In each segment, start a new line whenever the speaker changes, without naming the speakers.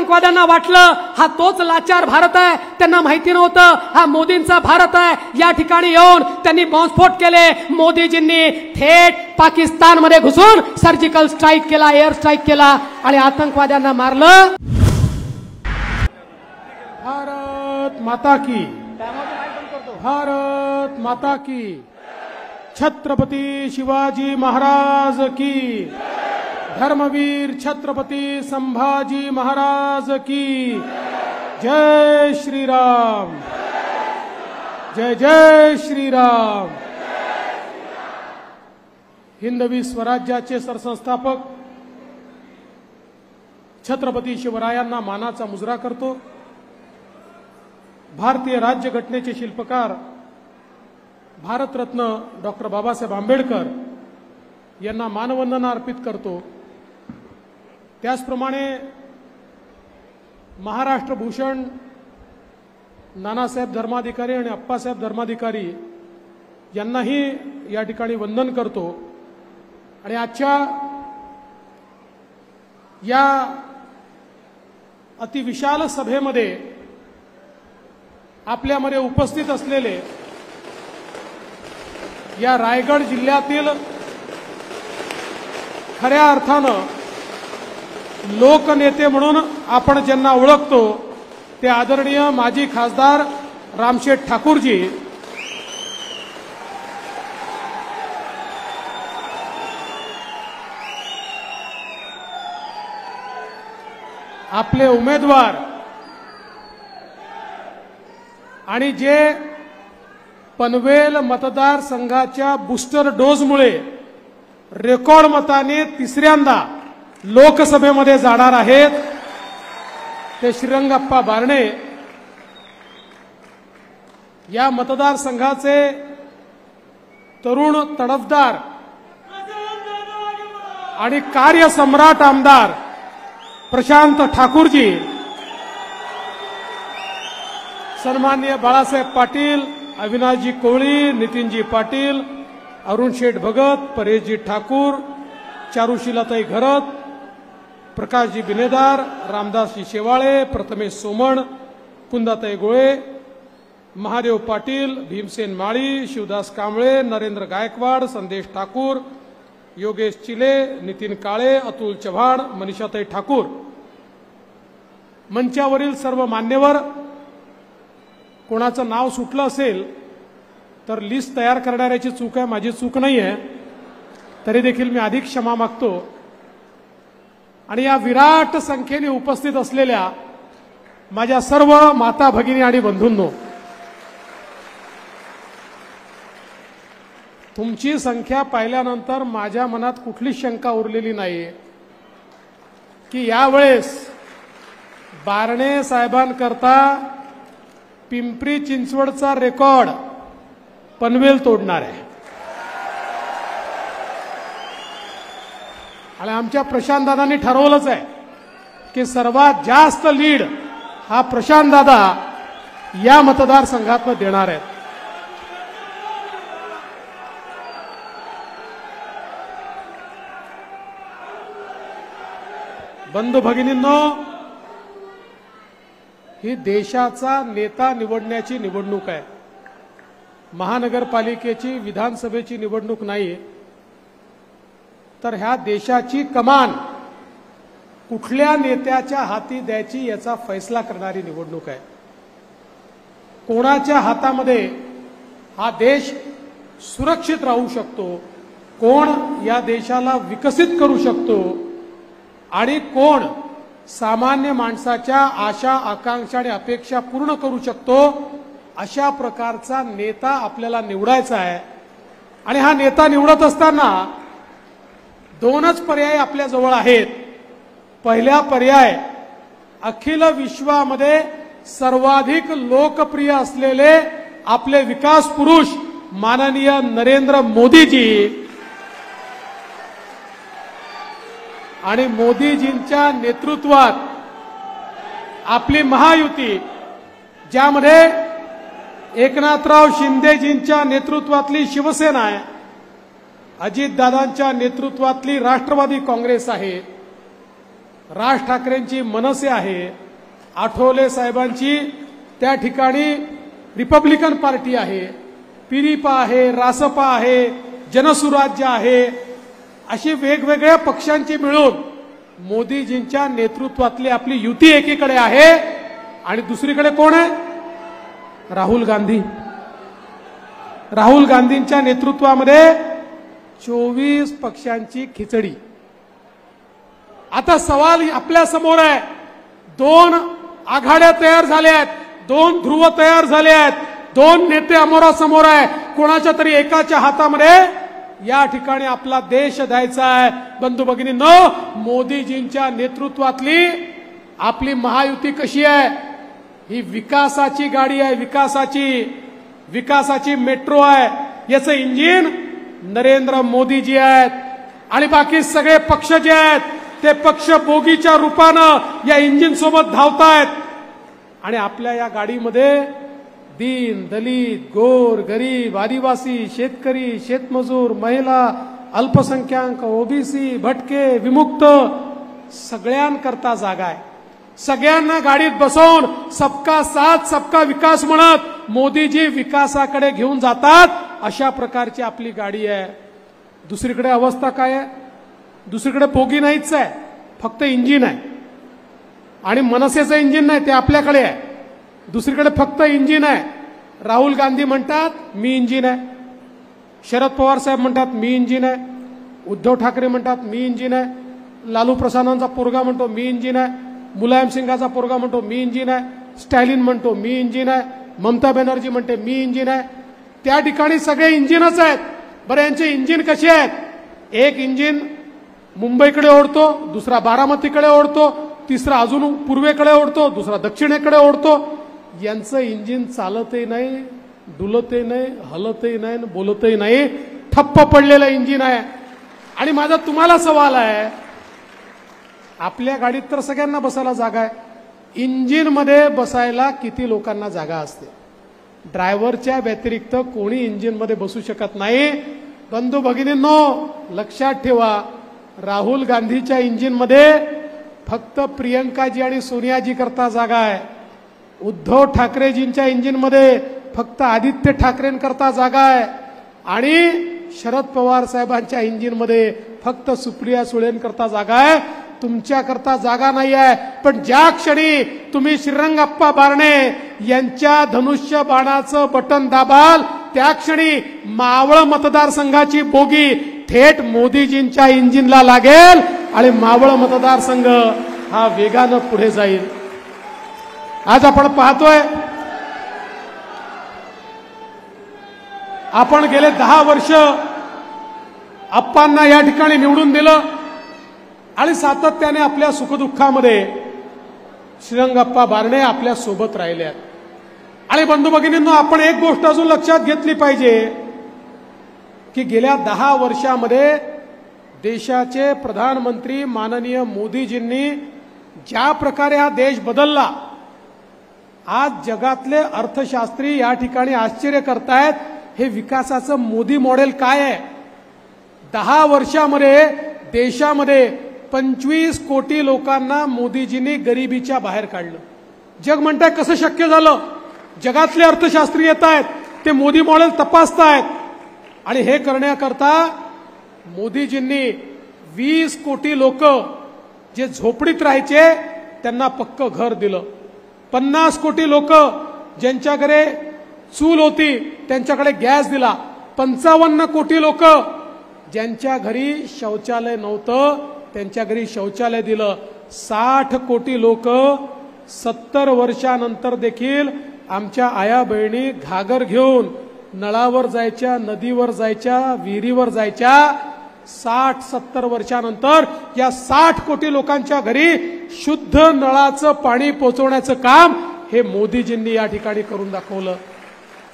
आतंकवाद्यांना वाटलं हा तोच लाचार भारत आहे, त्यांना माहिती नव्हतं हा मोदींचा भारत आहे। या ठिकाणी येऊन त्यांनी बॉम्बस्फोट केले। मोदीजींनी थेट पाकिस्तानमध्ये घुसून सर्जिकल स्ट्राईक केला, एअर स्ट्राईक केला आणि आतंकवाद्यांना मारलं।
भारत माता की, भारत माता की, छत्रपती शिवाजी महाराज की, धर्मवीर छत्रपती संभाजी महाराज की, जय श्रीराम, जय जय श्रीराम। हिंदवी स्वराज्याचे सरसंस्थापक छत्रपती शिवरायांना मानाचा मुजरा करतो। भारतीय राज्यघटनेचे शिल्पकार भारतरत्न डॉक्टर बाबासाहेब आंबेडकर यांना मानवंदना अर्पित करतो। त्याचप्रमाणे महाराष्ट्र भूषण नानासाहेब धर्माधिकारी आणि अप्पासाहेब धर्माधिकारी यांनाही या ठिकाणी वंदन करतो। आणि आजच्या या अतिविशाल सभेमध्ये आपल्यामध्ये उपस्थित असलेले या रायगड जिल्ह्यातील खऱ्या अर्थानं लोकनेते म्हणून आपण ज्यांना ओळखतो ते आदरणीय माजी खासदार रामशेठ ठाकूरजी, आपले उमेदवार आणि जे पनवेल मतदारसंघाच्या बूस्टर डोजमुळे रेकॉर्ड मताने तिसऱ्यांदा लोकसभेमध्ये जाणार आहेत ते श्रीरंगप्पा बारणे। या मतदारसंघाचे तरुण तडफदार आणि कार्यसम्राट आमदार प्रशांत ठाकूरजी, सन्माननीय बाळासाहेब पाटील, अविनाशजी कोळी, नितीनजी पाटील, अरुण शेठ भगत, परेशजी ठाकूर, चारुशीलाताई घरत, प्रकाशजी बिनेदार, रामदासजी शेवाळे, प्रथमेश सोमण, कुंदाताई गोळे, महादेव पाटील, भीमसेन माळी, शिवदास कांबळे, नरेंद्र गायकवाड, संदेश ठाकूर, योगेश चिले, नितीन काळे, अतुल चव्हाण, मनीषाताई ठाकूर, मंचावरील सर्व मान्यवर, कोणाचं नाव सुटलं असेल तर लिस्ट तयार करणाऱ्याची चूक आहे, माझी चूक नाही आहे, तरी देखील मी अधिक क्षमा मागतो। आणि या विराट संख्येने उपस्थित असलेल्या माझ्या सर्व माता भगिनी आणि बंधूंनो, तुमची संख्या पाहिल्यानंतर माझ्या मनात कुठलीच शंका उरलेली नाही की यावेळेस बारणे साहेबांकरता पिंपरी चिंचवडचा रेकॉर्ड पनवेल तोडणार आहे। आणि आमच्या प्रशांत दादांनी ठरवलंच आहे की सर्वात जास्त लीड हा प्रशांत दादा या मतदारसंघात देणार आहेत। बंधू भगिनींनो, ही देशाचा नेता निवडण्याची निवडणूक आहे, महानगरपालिकेची विधानसभेची निवडणूक नाही। तर ह्या देशाची कमान कुठल्या नेत्याच्या हाती द्यायची याचा फैसला करणारी निवडणूक आहे। कोणाच्या हातामध्ये हा देश सुरक्षित राहू शकतो, कोण या देशाला विकसित करू शकतो आणि कोण सामान्य माणसाच्या आशा आकांक्षा आणि अपेक्षा पूर्ण करू शकतो, अशा प्रकारचा नेता आपल्याला निवडायचा आहे। आणि हा नेता निवडत असताना दोनच पर्याय आपल्या जवळ आहेत। पहिला पर्याय, अखिल विश्वामध्ये सर्वाधिक लोकप्रिय असलेले आपले विकास पुरुष माननीय नरेंद्र मोदीजी, आणि मोदीजींच्या नेतृत्वात आपली महायुती, ज्यामध्ये एकनाथराव शिंदेजींच्या नेतृत्वातली शिवसेना आहे, अजितदादांच्या नेतृत्वातली राष्ट्रवादी काँग्रेस आहे राज ठाकरेंची मनसे आहे, आठवले साहेबांची त्या ठिकाणी रिपब्लिकन पार्टी आहे, पिरिपा आहे, रासपा आहे, जनसुराज्य आहे, अशी वेगवेगळ्या पक्षांची मिळून मोदीजींच्या नेतृत्वातली आपली युती एकीकडे आहे आणि दुसरीकडे कोण आहे? राहुल गांधी. राहुल गांधींच्या नेतृत्वामध्ये 24 पक्षांची खिचडी. आता सवाल आपल्या समोर आहे, 2 आघाड्या तयार झाल्या आहेत, 2 ध्रुव तयार झाले आहेत, 2 नेते अमोरासमोर आहे. कोणाच्या तरी एकाच्या हातामध्ये या ठिकाणी आपला देश द्यायचा आहे. बंधू भगिनींनो, मोदीजींच्या नेतृत्वातली आपली महायुती कशी आहे? ही विकासाची गाडी आहे, विकासाची मेट्रो आहे. याचं इंजिन नरेंद्र मोदीजी आहेत आणि बाकी सगळे पक्ष जे आहेत ते पक्ष बोगीच्या रूपानं या इंजिन सोबत धावतायत. आणि आपल्या या गाडीमध्ये दीन, दलित, गोर, गरीब, आदिवासी, शेतकरी, शेतमजूर, महिला, अल्पसंख्याक, ओबीसी, भटके, विमुक्त सगळ्यांकरता जागा आहे. सगळ्यांना गाडीत बसवून सबका साथ सबका विकास म्हणत मोदीजी विकासाकडे घेऊन जातात. अशा प्रकारची आपली गाडी आहे. दुसरीकडे अवस्था काय आहे? दुसरीकडे बोगी नाहीच आहे, फक्त इंजिन आहे. आणि मनसेचं इंजिन नाही, ते आपल्याकडे आहे. दुसरीकडे फक्त इंजिन आहे. राहुल गांधी म्हणतात मी इंजिन आहे, शरद पवार साहेब म्हणतात मी इंजिन आहे, उद्धव ठाकरे म्हणतात मी इंजिन आहे, लालू प्रसादांचा पोरगा म्हणतो मी इंजिन आहे, मुलायम सिंगाचा पोरगा म्हणतो मी इंजिन आहे, स्टॅलिन म्हणतो मी इंजिन आहे, ममता बॅनर्जी म्हणते मी इंजिन आहे. त्या ठिकाणी सगळे इंजिनच आहेत. बरं, यांचे इंजिन कसे आहेत? एक इंजिन मुंबईकडे ओढतो, दुसरा बारामतीकडे ओढतो, तिसरा अजून पूर्वेकडे ओढतो, दुसरा दक्षिणेकडे ओढतो. यांचं इंजिन चालतही नाही, डुलतही नाही, हलतही नाही, बोलतही नाही, ठप्प पडलेलं इंजिन आहे. आणि माझा तुम्हाला सवाल आहे, आपल्या गाडीत तर सगळ्यांना बसायला जागा आहे, इंजिनमध्ये बसायला किती लोकांना जागा असते? ड्रायव्हरच्या व्यतिरिक्त कोणी इंजिनमध्ये बसू शकत नाही. बंधू भगिनींनो, लक्षात ठेवा, राहुल गांधीच्या इंजिनमध्ये फक्त प्रियंकाजी आणि सोनियाजी करता जागा आहे. उद्धव ठाकरेजींच्या इंजिनमध्ये फक्त आदित्य ठाकरेंकरता जागा आहे. आणि शरद पवार साहेबांच्या इंजिनमध्ये फक्त सुप्रिया सुळेंकरता जागा आहे. तुमच्याकरता जागा नाही आहे. पण ज्या क्षणी तुम्ही श्रीरंगप्पा बारणे यांच्या धनुष्य बाणाचं बटन दाबाल, त्या क्षणी मावळ मतदारसंघाची बोगी थेट मोदीजींच्या इंजिनला लागेल आणि मावळ मतदारसंघ हा वेगानं पुढे जाईल. आज आपण पाहतोय, आपण गेले 10 वर्ष आप्पांना या ठिकाणी निवडून दिलं आणि सातत्याने आपल्या सुखदुःखामध्ये श्रीरंगप्पा बारणे आपल्या सोबत राहिले आहेत. आणि बंधू भगिनींनो, आपण एक गोष्ट अजून लक्षात घेतली पाहिजे की गेल्या 10 वर्षामध्ये देशाचे प्रधानमंत्री माननीय मोदीजींनी ज्या प्रकारे हा देश बदलला, आज जगातले अर्थशास्त्री या ठिकाणी आश्चर्य करतायत, हे विकासाचं मोदी मॉडेल काय आहे? 10 वर्षामध्ये देशामध्ये 25 कोटी लोकांना मोदीजींनी गरिबीच्या बाहेर काढलं. जग म्हणताय कसं शक्य झालं? जगातले अर्थशास्त्री येत आहेत, ते मोदी मॉडेल तपासतायत. आणि हे करण्याकरता मोदीजींनी 20 कोटी लोक जे झोपडीत राहायचे त्यांना पक्क घर दिलं. 50 कोटी लोक ज्यांच्याकडे चूल होती त्यांच्याकडे गॅस दिला. 55 कोटी लोक ज्यांच्या घरी शौचालय नव्हतं त्यांच्या घरी शौचालय दिलं. 60 कोटी लोक 70 वर्षानंतर देखील आमच्या आया बहिणी घागर घेऊन नळावर जायच्या, नदीवर जायच्या, विहिरीवर जायच्या. 60-70 वर्षानंतर या 60 कोटी लोकांच्या घरी शुद्ध नळाचं पाणी पोहोचवण्याचं काम हे मोदीजींनी या ठिकाणी करून दाखवलं.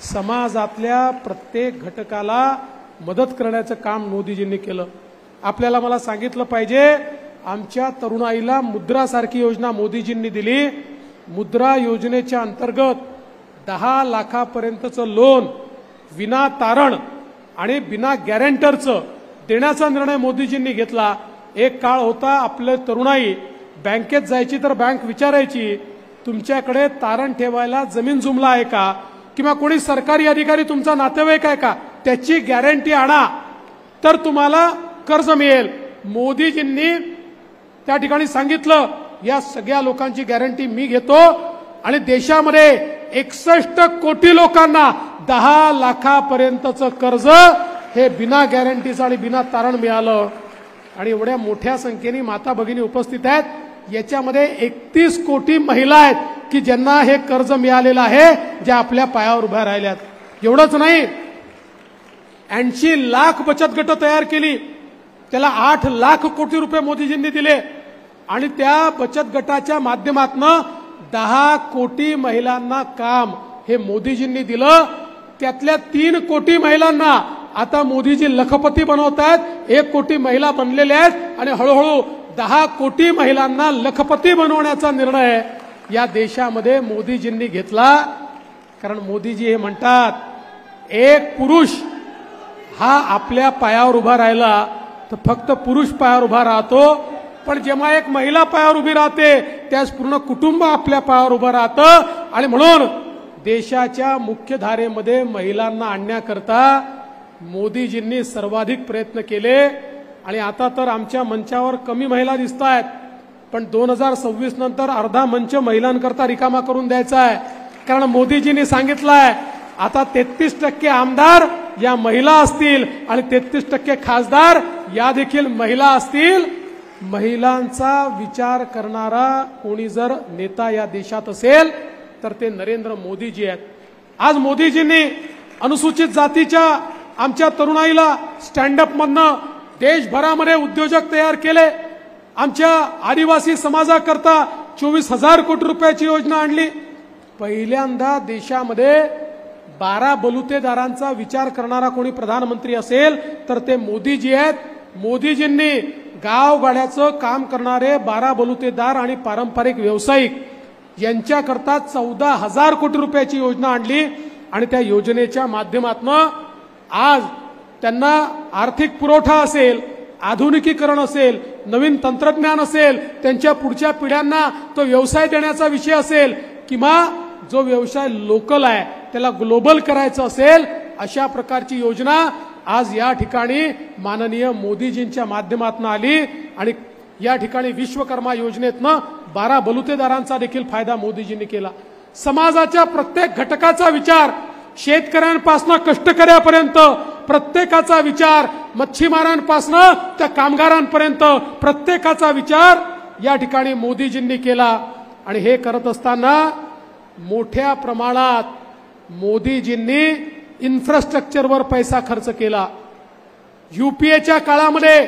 समाजातल्या प्रत्येक घटकाला मदत करण्याचं काम मोदीजींनी केलं. आपल्याला मला सांगितलं पाहिजे, आमच्या तरुणाईला मुद्रासारखी योजना मोदीजींनी दिली. मुद्रा योजनेच्या अंतर्गत 10 लाखापर्यंतचं लोन विना तारण आणि बिना गॅरंटरचं देण्याचा निर्णय मोदीजींनी घेतला. एक काळ होता आपले तरुणाई बँकेत जायची तर बँक विचारायची तुमच्याकडे तारण ठेवायला जमीन जुमला आहे का, किंवा कोणी सरकारी अधिकारी तुमचा नातेवाईक आहे का, त्याची गॅरंटी आणा तर तुम्हाला कर्ज मिळेल. मोदीजींनी त्या ठिकाणी सांगितलं या सगळ्या लोकांची गॅरंटी मी घेतो आणि देशामध्ये 61 कोटी लोकांना 10 लाखापर्यंतचं कर्ज हे बिना गॅरंटीचं आणि बिना तारण मिळालं. आणि एवढ्या मोठ्या संख्येने माता भगिनी उपस्थित आहेत. याच्यामध्ये 31 कोटी महिला आहेत की ज्यांना हे कर्ज मिळालेलं आहे, ज्या आपल्या पायावर उभ्या राहिल्यात. एवढंच नाही, 80 लाख बचत गट तयार केली, त्याला 8 लाख कोटी रुपये मोदीजींनी दिले आणि त्या बचत गटाच्या माध्यमातून 10 कोटी महिलांना काम हे मोदीजींनी दिलं. त्यातल्या 3 कोटी महिलांना आता मोदीजी लखपती बनवत आहेत. 1 कोटी महिला बनलेल्या आहेत आणि हळूहळू 10 कोटी महिलांना लखपती बनवण्याचा निर्णय या देशामध्ये मोदीजींनी घेतला. कारण मोदीजी हे म्हणतात एक पुरुष हा आपल्या पायावर उभा राहिला तर फक्त पुरुष पायावर उभा राहतो, पण जेव्हा एक महिला पायावर उभी राहते त्यास पूर्ण कुटुंब आपल्या पायावर उभं राहतं. आणि म्हणून देशाच्या मुख्य धारेमध्ये महिलांना आणण्याकरता मोदीजींनी सर्वाधिक प्रयत्न केले. आणि आता तर आमच्या मंचावर कमी महिला दिसत आहेत, पण 2026 नंतर अर्धा मंच महिलांकरता रिकामा करून द्यायचा आहे. कारण मोदीजींनी सांगितलंय आता 33% आमदार या महिला असतील आणि 33% खासदार या देखील महिला असतील. महिलांचा विचार करणारा कोणी जर नेता या देशात असेल तर ते नरेंद्र मोदीजी आहेत. आज मोदीजींनी अनुसूचित जातीच्या आमच्या तरुणाईला स्टँडअप मधनं देशभरामध्ये उद्योजक तयार केले. आमच्या आदिवासी समाजाकरता 24,000 कोटी रुपयाची योजना आणली. पहिल्यांदा देशामध्ये 12 बलुतेदारांचा विचार करणारा कोणी प्रधानमंत्री असेल तर ते मोदीजी आहेत. मोदीजींनी गावगाड्याचं काम करणारे 12 बलुतेदार आणि पारंपरिक व्यावसायिक यांच्याकरता 14,000 कोटी रुपयाची योजना आणली आणि त्या योजनेच्या माध्यमातून आज त्यांना आर्थिक पुरवठा असेल, आधुनिकीकरण असेल, नवीन तंत्रज्ञान असेल, त्यांच्या पुढच्या पिढ्यांना तो व्यवसाय देण्याचा विषय असेल किंवा जो व्यवसाय लोकल आहे त्याला ग्लोबल करायचं असेल, अशा प्रकारची योजना आज या ठिकाणी माननीय मोदीजींच्या माध्यमातून आली. आणि या ठिकाणी विश्वकर्मा योजनेतनं 12 बलुतेदारांचा देखील फायदा मोदीजींनी केला. समाजाच्या प्रत्येक घटकाचा विचार, शेतकऱ्यांपासून कष्टकऱ्यापर्यंत प्रत्येकाचा विचार, मच्छीमारांपासून त्या कामगारांपर्यंत प्रत्येकाचा विचार या ठिकाणी मोदीजींनी केला. आणि हे करत असताना मोठ्या प्रमाणात मोदीजींनी इन्फ्रास्ट्रक्चरवर पैसा खर्च केला. यूपीएच्या काळामध्ये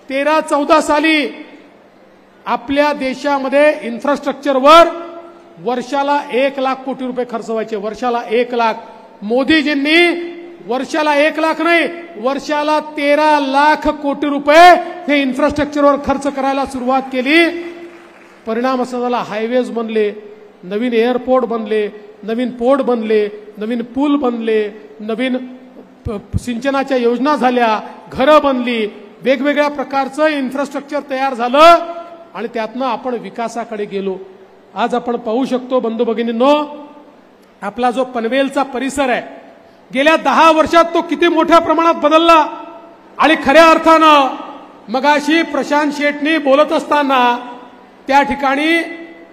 13-14 साली आपल्या देशामध्ये इन्फ्रास्ट्रक्चरवर वर्षाला 1 लाख कोटी रुपये खर्च व्हायचे. वर्षाला 1 लाख. मोदीजींनी वर्षाला 1 लाख नाही, वर्षाला 13 लाख कोटी रुपये हे इन्फ्रास्ट्रक्चरवर खर्च करायला सुरुवात केली. परिणाम असा झाला, हायवेज बनले, नवीन एअरपोर्ट बनले, नवीन पोर्ट बनले, नवीन पूल बनले, नवीन सिंचनाच्या योजना झाल्या, घरं बनली, वेगवेगळ्या प्रकारचं इन्फ्रास्ट्रक्चर तयार झालं आणि त्यातनं आपण विकासाकडे गेलो. आज आपण पाहू शकतो बंधू भगिनींनो, आपला जो पनवेलचा परिसर आहे गेल्या 10 वर्षात तो किती मोठ्या प्रमाणात बदलला. आणि खऱ्या अर्थानं मगाशी प्रशांत शेटनी बोलत असताना त्या ठिकाणी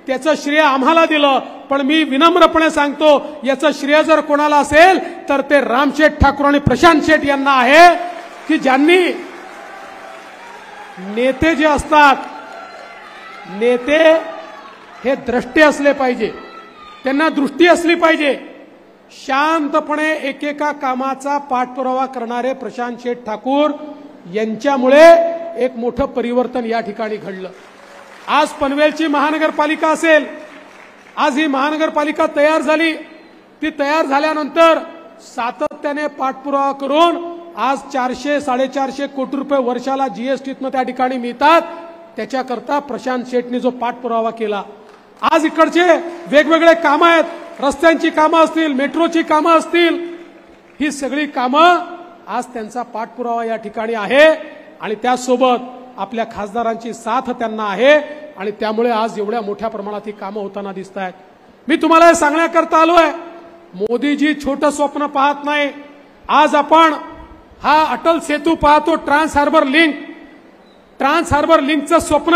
त्याचं श्रेय आम्हाला दिलं, पण मी विनम्रपणे सांगतो याचं श्रेय जर कोणाला असेल तर ते रामशेठ ठाकूर आणि प्रशांत शेट यांना आहे की ज्यांनी नेते जे असतात, नेते हे द्रष्टे असले पाहिजे, त्यांना दृष्टी असली पाहिजे. शांतपणे एकेका कामाचा पाठपुरावा करणारे प्रशांत शेठ ठाकूर यांच्यामुळे एक मोठं परिवर्तन या ठिकाणी घडलं. आज पनवेलची महानगरपालिका असेल, आज ही महानगरपालिका तयार झाली. ती तयार झाल्यानंतर सातत्याने पाठपुरावा करून आज 400-450 कोटी रुपये वर्षाला जीएसटीतनं त्या ठिकाणी मिळतात. त्याच्याकरता प्रशांत शेटनी जो पाठपुरावा केला. आज इकडचे वेगवेगळे कामं आहेत, रस्त्यांची कामं असतील, मेट्रोची कामं असतील, ही सगळी कामं आज त्यांचा पाठपुरावा या ठिकाणी आहे. आणि त्यासोबत आपल्या खासदारांची साथ त्यांना आहे. आणि त्यामुळे आज एवढ्या मोठ्या प्रमाणात ही कामं होताना दिसत आहेत. मी तुम्हाला हे सांगण्याकरता आलोय, मोदीजी छोटं स्वप्न पाहत नाही. आज आपण हा अटल सेतू पाहतो, ट्रान्स हार्बर लिंकचं स्वप्न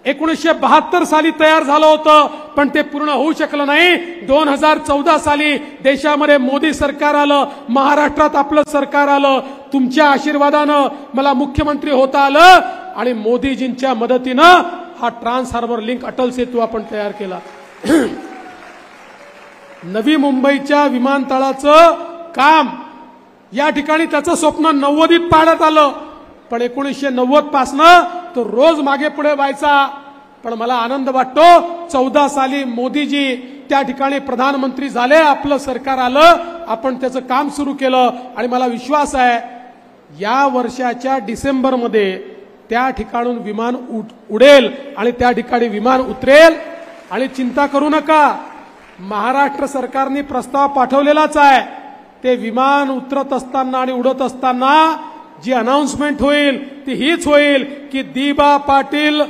1972 साली तयार झालं होतं, पण ते पूर्ण होऊ शकलं नाही. 2014 साली देशामध्ये मोदी सरकार आलं, महाराष्ट्रात आपलं सरकार आलं. तुमच्या आशीर्वादानं मला मुख्यमंत्री होता आलं आणि मोदीजींच्या मदतीनं हा trans harbour link Atal Setu आपण तयार केला. नवी मुंबईच्या विमानतळाचं काम या ठिकाणी त्याचं स्वप्न 90त पाडण्यात आलं, पण 1990 पासनं तो रोज मागे पुढे व्हायचा. पण मला आनंद वाटतो 14 साली मोदीजी त्या ठिकाणी प्रधानमंत्री झाले, आपलं सरकार आलं, आपण त्याचं काम सुरू केलं आणि मला विश्वास आहे या वर्षाच्या डिसेंबरमध्ये त्या ठिकाणून विमान उडेल आणि त्या ठिकाणी विमान उतरेल. आणि चिंता करू नका, महाराष्ट्र सरकारने प्रस्ताव पाठवलेलाच आहे. ते विमान उतरत असताना आणि उडत असताना जी अनाउन्समेंट होईल ती हीच होईल की दिबा पाटील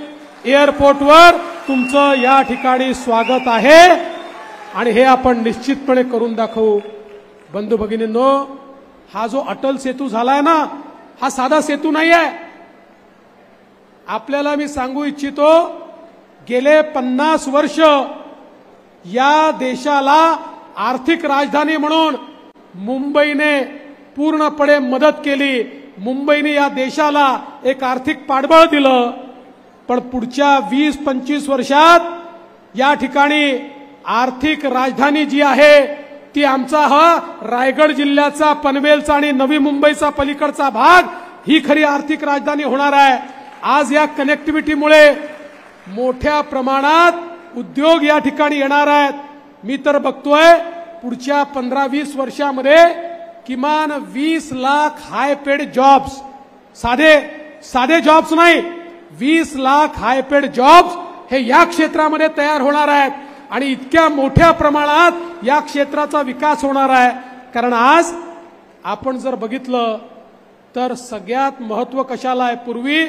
एअरपोर्टवर तुमचं या ठिकाणी स्वागत आहे आणि हे आपण निश्चितपणे करून दाखवू. बंधू भगिनींनो, हा जो अटल सेतू झालाय ना, हा साधा सेतू नाही आहे. आपल्याला मी सांगू इच्छितो, गेले 50 वर्ष या देशाला आर्थिक राजधानी म्हणून मुंबईने पूर्णपणे मदत केली. मुंबईने या देशाला एक आर्थिक पाठबळ दिलं. पण पुढच्या 20-25 वर्षात या ठिकाणी आर्थिक राजधानी जी आहे ती आमचा हा रायगड जिल्ह्याचा, पनवेलचा आणि नवी मुंबईचा पलीकडचा भाग ही खरी आर्थिक राजधानी होणार आहे. आज या कनेक्टिव्हिटीमुळे मोठ्या प्रमाणात उद्योग या ठिकाणी येणार आहेत. मी तर बघतोय पुढच्या 15-20 वर्षामध्ये किमान 20 लाख हाय पेड जॉब्स, साधे जॉब्स नाही, 20 लाख हाय पेड जॉब्स हे या क्षेत्रामध्ये तयार होणार आहेत आणि इतक्या मोठ्या प्रमाणात या क्षेत्राचा विकास होणार आहे. कारण आज आपण जर बघितलं तर सगळ्यात महत्त्व कशाला आहे, पूर्वी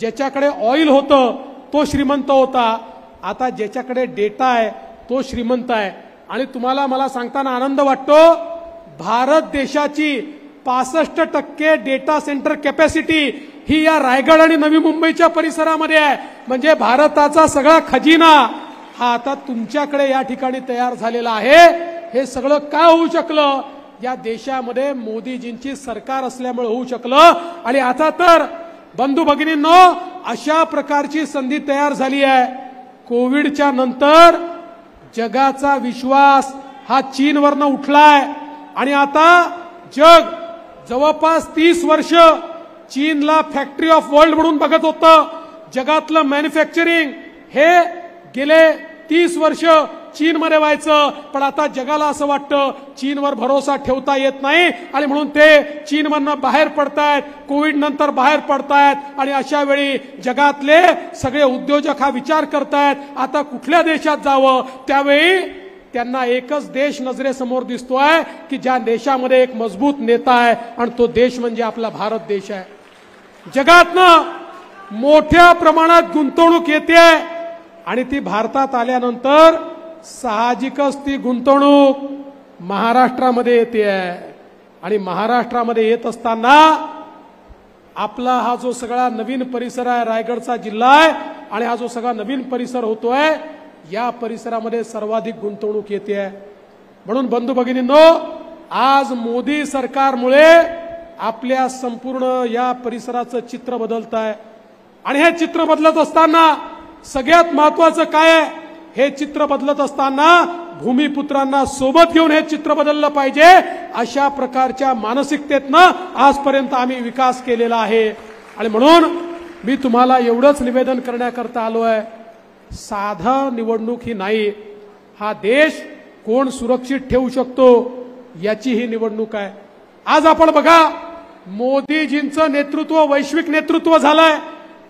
ज्याच्याकडे ऑइल होतं तो श्रीमंत होता, आता ज्याच्याकडे डेटा आहे तो श्रीमंत आहे. आणि तुम्हाला मला सांगताना आनंद वाटतो, भारत देशाची 65% डेटा सेंटर कॅपॅसिटी ही या रायगड आणि नवी मुंबईच्या परिसरामध्ये आहे. म्हणजे भारताचा सगळा खजिना हा आता तुमच्याकडे या ठिकाणी तयार झालेला आहे. हे सगळं का होऊ शकलं, या देशामध्ये मोदीजींची सरकार असल्यामुळे होऊ शकलं. आणि आता तर बंधू भगिनींनो, अशा प्रकारची संधी तयार झाली आहे. कोविडच्या नंतर जगाचा विश्वास हा चीनवरनं उठलाय आणि आता जग जवळपास 30 वर्ष चीनला फॅक्टरी ऑफ वर्ल्ड म्हणून बघत होतं. जगातलं मॅन्युफॅक्चरिंग हे गेले 30 वर्ष चीनमध्ये व्हायचं, पण आता जगाला असं वाटतं चीनवर भरोसा ठेवता येत नाही आणि म्हणून ते चीनमधनं बाहेर पडतायत, कोविड नंतर बाहेर पडतायत. आणि अशा वेळी जगातले सगळे उद्योजक हा विचार करतायत आता कुठल्या देशात जावं. त्यावेळी त्यांना एकच देश नजरेसमोर दिसतोय की ज्या देशामध्ये एक मजबूत नेता आहे आणि तो देश म्हणजे आपला भारत देश आहे. जगातनं मोठ्या प्रमाणात गुंतवणूक येते आणि ती भारतात आल्यानंतर साहजिकच ती गुंतवणूक महाराष्ट्रामध्ये येते आणि महाराष्ट्रामध्ये येत असताना आपला हा जो सगळा नवीन परिसर आहे, रायगडचा जिल्हा आहे आणि हा जो सगळा नवीन परिसर होतोय या परिसरामध्ये सर्वाधिक गुंतवणूक येते. म्हणून बंधू भगिनींनो, आज मोदी सरकारमुळे आपल्या संपूर्ण या परिसराचं चित्र बदलत आहे. आणि हे चित्र बदलत असताना सगळ्यात महत्वाचं काय आहे, हे चित्र बदलत असताना भूमिपुत्रांना सोबत घेऊन हे चित्र बदललं पाहिजे. अशा प्रकारच्या मानसिकतेतनं आजपर्यंत आम्ही विकास केलेला आहे. आणि म्हणून मी तुम्हाला एवढंच निवेदन करण्याकरता आलोय, साधा निवडणूक ही नाही, हा देश कोण सुरक्षित ठेवू शकतो याची ही निवडणूक आहे. आज आपण बघा, मोदीजींचं नेतृत्व वैश्विक नेतृत्व झालंय.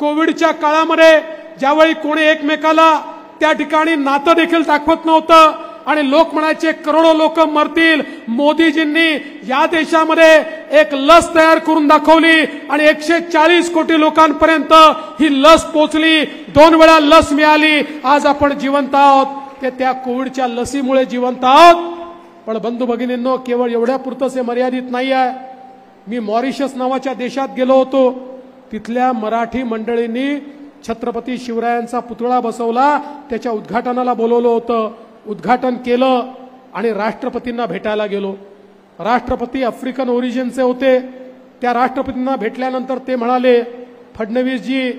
कोविडच्या काळामध्ये ज्यावेळी कोणी एकमेकाला त्या ठिकाणी नातं देखील दाखवत नव्हतं आणि लोक म्हणायचे करोडो लोक मरतील, मोदीजींनी या देशामध्ये एक लस तयार करून दाखवली आणि 140 कोटी लोकांपर्यंत ही लस पोहोचली. 2 वेळा लस मिळाली. आज आपण जिवंत आहोत. ते त्या कोविडच्या लसीमुळे जिवंत आहोत. पण बंधू भगिनींनो, केवळ एवढ्यापुरतंच हे मर्यादित नाही आहे. मी मॉरिशस नावाच्या देशात गेलो होतो. तिथल्या मराठी मंडळींनी छत्रपती शिवरायांचा पुतळा बसवला. त्याच्या उद्घाटनाला बोलवलं होतं. उद्घाटन केलं आणि राष्ट्रपतींना भेटायला गेलो. राष्ट्रपती आफ्रिकन ओरिजिनचे होते. त्या राष्ट्रपतींना भेटल्यानंतर ते म्हणाले, फडणवीसजी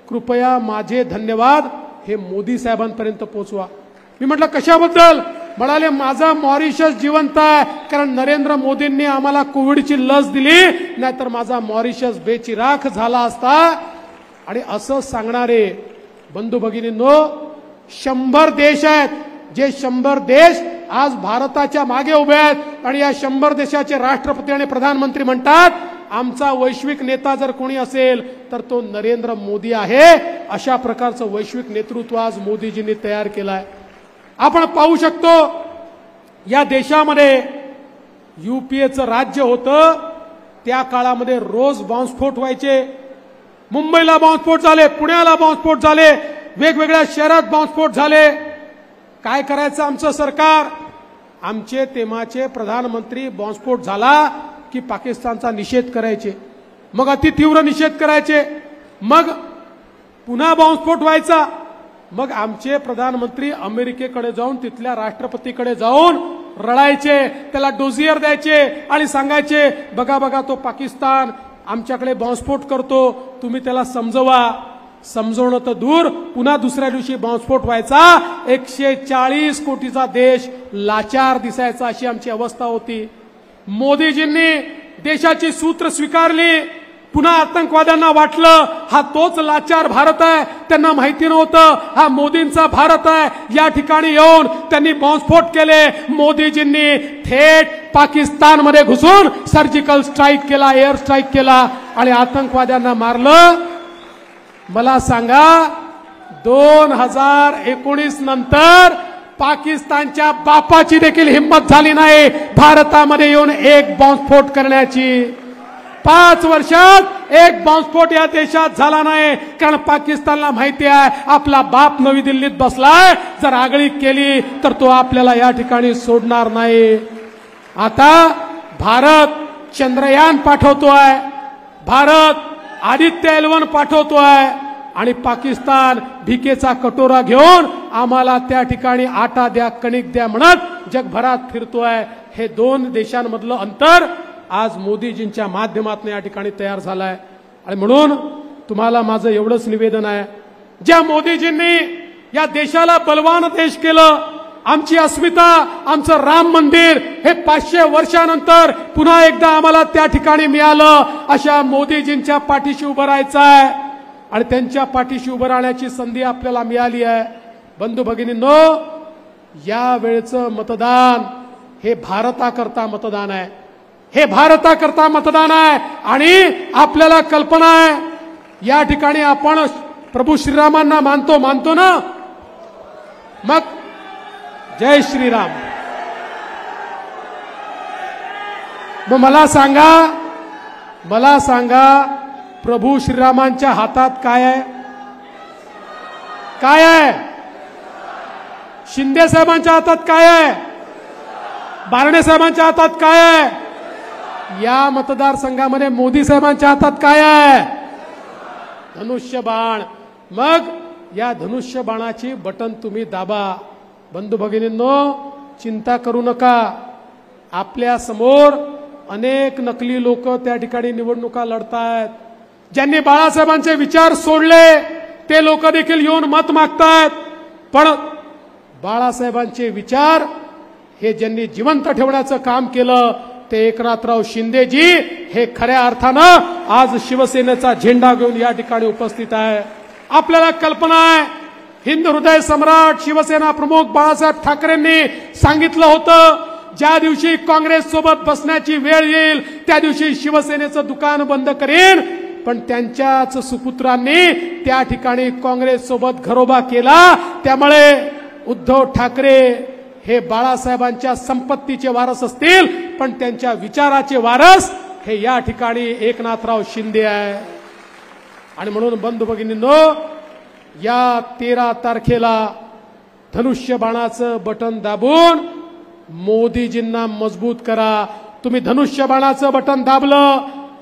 कृपया माझे धन्यवाद हे मोदी साहेबांपर्यंत पोहोचवा. मी म्हटलं कशाबद्दल? म्हणाले माझा मॉरिशस जिवंत आहे कारण नरेंद्र मोदींनी आम्हाला कोविडची लस दिली, नाहीतर माझा मॉरिशस बेचिराख झाला असता. आणि असं सांगणारे बंधू भगिनींनो 100 देश आहेत. जे 100 देश आज भारताच्या मागे उभे आहेत आणि या 100 देशाचे राष्ट्रपती आणि प्रधानमंत्री म्हणतात आमचा वैश्विक नेता जर कोणी असेल तर तो नरेंद्र मोदी आहे. अशा प्रकारचं वैश्विक नेतृत्व आज मोदीजींनी तयार केलंय. आपण पाहू शकतो या देशामध्ये यूपीएचं राज्य होतं. त्या काळामध्ये रोज बॉम्बस्फोट व्हायचे. मुंबईला बॉम्बस्फोट झाले, पुण्याला बॉम्बस्फोट झाले, वेगवेगळ्या शहरात बॉम्बस्फोट झाले. काय करायचं आमचं सरकार? आमचे तेव्हाचे प्रधानमंत्री बॉम्बस्फोट झाला की पाकिस्तानचा निषेध करायचे, मग अतितीव्र निषेध करायचे, मग पुन्हा बॉम्बस्फोट व्हायचा, मग आमचे प्रधानमंत्री अमेरिकेकडे जाऊन तिथल्या राष्ट्रपतीकडे जाऊन रडायचे, त्याला डोजियर द्यायचे आणि सांगायचे बघा बघा तो पाकिस्तान आमच्याकडे बॉम्बस्फोट करतो, तुम्ही त्याला समजवा. समजवणं तर दूर, पुन्हा दुसऱ्या दिवशी बॉम्बस्फोट व्हायचा. 140 कोटीचा देश लाचार दिसायचा. अशी आमची अवस्था होती. मोदीजींनी देशाची सूत्र स्वीकारली. पुन्हा आतंकवाद्यांना वाटलं हा तोच लाचार भारत आहे. त्यांना माहिती नव्हतं हा मोदींचा भारत आहे. या ठिकाणी येऊन त्यांनी बॉम्बस्फोट केले. मोदीजींनी थेट पाकिस्तानमध्ये घुसून सर्जिकल स्ट्राईक केला, एअर स्ट्राईक केला आणि आतंकवाद्यांना मारलं. मला सांगा 2019 नंतर पाकिस्तानच्या बापाची देखील हिंमत झाली नाही भारतामध्ये येऊन एक बॉम्बस्फोट करण्याची. 5 वर्षात एक बॉम्बस्फोट या देशात झाला नाही, कारण पाकिस्तानला माहिती आहे आपला बाप नवी दिल्लीत बसलाय, जर आगळीक केली तर तो आपल्याला या ठिकाणी सोडणार नाही. आता भारत चंद्रयान पाठवतोय, भारत आदित्य L1 पाठवतोय आणि पाकिस्तान भिकेचा कटोरा घेऊन आम्हाला त्या ठिकाणी आटा द्या, कणिक द्या म्हणत जगभरात फिरतोय. हे 2 देशांमधलं अंतर आज मोदीजींच्या माध्यमातून या ठिकाणी तयार झालाय. आणि म्हणून तुम्हाला माझं एवढंच निवेदन आहे, ज्या मोदीजींनी या देशाला बलवान देश केलं, आमची अस्मिता, आमचं राम मंदिर हे 500 वर्षानंतर पुन्हा एकदा आम्हाला त्या ठिकाणी मिळालं, अशा मोदीजींच्या पाठीशी उभं राहायचं आहे आणि त्यांच्या पाठीशी उभं राहण्याची संधी आपल्याला मिळाली आहे. बंधू भगिनींनो, या वेळचं मतदान हे भारताकरता मतदान आहे. हे भारताकरता मतदान आहे आणि आपल्याला कल्पना आहे या ठिकाणी आपण प्रभू श्रीरामांना मानतो ना, मग जय श्रीराम. मग मला सांगा प्रभू श्रीरामांच्या हातात काय आहे? काय आहे? शिंदे साहेबांच्या हातात काय आहे? बारणे साहेबांच्या हातात काय आहे? या मतदारसंघामध्ये मोदी साहेबांच्या हातात काय आहे? धनुष्यबाण. मग या धनुष्यबाणाची बटन तुम्ही दाबा. बंधू भगिनींनो, चिंता करू नका. आपल्या समोर अनेक नकली लोक त्या ठिकाणी निवडणुका लढतायत. ज्यांनी बाळासाहेबांचे विचार सोडले ते लोक देखील येऊन मत मागतायत. पण बाळासाहेबांचे विचार हे ज्यांनी जिवंत ठेवण्याचं काम केलं ते एकनाथराव शिंदेजी हे खऱ्या अर्थानं आज शिवसेनेचा झेंडा घेऊन या ठिकाणी उपस्थित आहे. आपल्याला कल्पना आहे, हिंद हृदय सम्राट शिवसेना प्रमुख बाळासाहेब ठाकरेंनी सांगितलं होतं ज्या दिवशी काँग्रेस सोबत बसण्याची वेळ येईल त्या दिवशी शिवसेनेचं दुकान बंद करेन. पण त्यांच्याच सुपुत्रांनी त्या ठिकाणी काँग्रेस सोबत घरोबा केला. त्यामुळे उद्धव ठाकरे हे बाळासाहेबांच्या संपत्तीचे वारस असतील पण त्यांच्या विचाराचे वारस हे या ठिकाणी एकनाथराव शिंदे आहे. आणि म्हणून बंधू भगिनींनो, या 13 तारखेला धनुष्यबाणाचं बटन दाबून मोदीजींना मजबूत करा. तुम्ही धनुष्यबाणाचं बटन दाबलं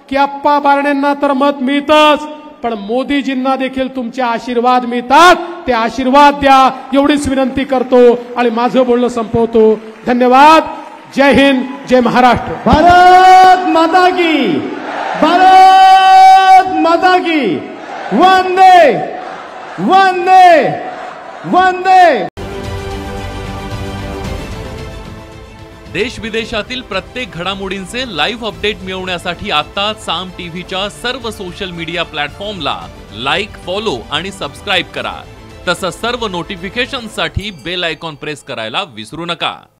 की अप्पा बारण्यांना तर मत मिळतच, पण मोदीजींना देखील तुमचे आशीर्वाद मिळतात. ते आशीर्वाद द्या एवढीच विनंती करतो आणि माझं बोलणं संपवतो. धन्यवाद. जय हिंद, जय महाराष्ट्र.
भारत माता की, भारत माता की. वंदे वंदे वंदे.
देश विदेशातील प्रत्येक घडामोडींचे लाईव्ह अपडेट मिळवण्यासाठी आता साम टीव्हीच्या सर्व सोशल मीडिया प्लॅटफॉर्मला लाईक, फॉलो आणि सबस्क्राईब करा. तसंच सर्व नोटिफिकेशनसाठी बेल आयकॉन प्रेस करायला विसरू नका.